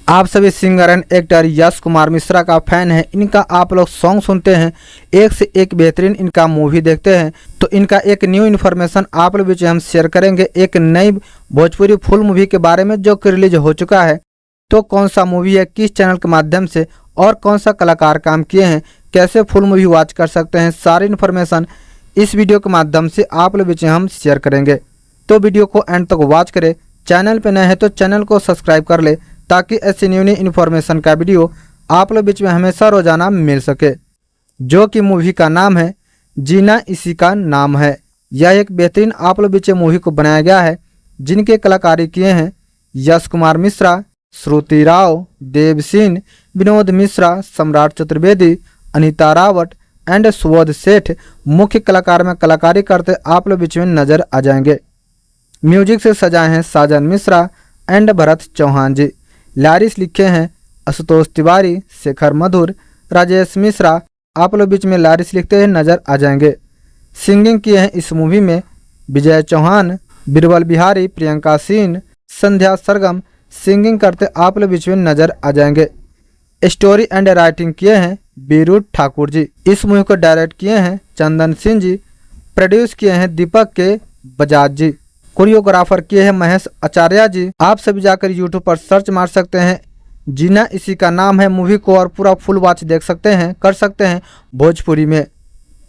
आप सभी singer and actor Yash Kumar Mishra का फैन है। इनका आप लोग सॉन्ग सुनते हैं, एक से एक बेहतरीन इनका मूवी देखते हैं। तो इनका एक न्यू इन्फॉर्मेशन आप लोग बीच हम शेयर करेंगे, एक नई भोजपुरी फुल मूवी के बारे में जो कि रिलीज हो चुका है। तो कौन सा मूवी है, किस चैनल के माध्यम से और कौन सा कलाकार काम किए हैं, कैसे फुल मूवी वॉच कर सकते हैं, सारी इन्फॉर्मेशन इस वीडियो के माध्यम से आप लोग बीच हम शेयर करेंगे। तो वीडियो को एंड तक वॉच करें। चैनल पर नए हैं तो चैनल को सब्सक्राइब कर ले ताकि ऐसी न्यू इन्फॉर्मेशन का वीडियो आप लोग बीच में हमेशा रोजाना मिल सके। जो कि मूवी का नाम है जीना इसी का नाम है। यह एक बेहतरीन आप लोग बीच मूवी को बनाया गया है, जिनके कलाकारी किए हैं यश कुमार मिश्रा, श्रुति राव, देव सिंह, विनोद मिश्रा, सम्राट चतुर्वेदी, अनीता रावत एंड सुबोध सेठ मुख्य कलाकार में कलाकारी करते आप लोग बीच में नजर आ जाएंगे। म्यूजिक से सजाए हैं साजन Mishra and Bharat Chauhan ji. Lloris लिखे हैं आशुतोष तिवारी, शेखर मधुर, राजेश मिश्रा आप लोग बीच में लारिस लिखते हैं नजर आ जाएंगे। सिंगिंग किए हैं इस मूवी में विजय चौहान, बिरबल बिहारी, प्रियंका सिंह, संध्या सरगम सिंगिंग करते आप लोग बीच में नजर आ जाएंगे। स्टोरी एंड राइटिंग किए हैं बीरू ठाकुर जी। इस मूवी को डायरेक्ट किए हैं चंदन सिंह जी। प्रोड्यूस किए हैं दीपक के बजाज जी। कोरियोग्राफर किए हैं महेश आचार्य जी। आप सभी जाकर यूट्यूब पर सर्च मार सकते हैं, जीना इसी का नाम है मूवी को, और पूरा फुल वॉच देख सकते हैं, कर सकते हैं भोजपुरी में।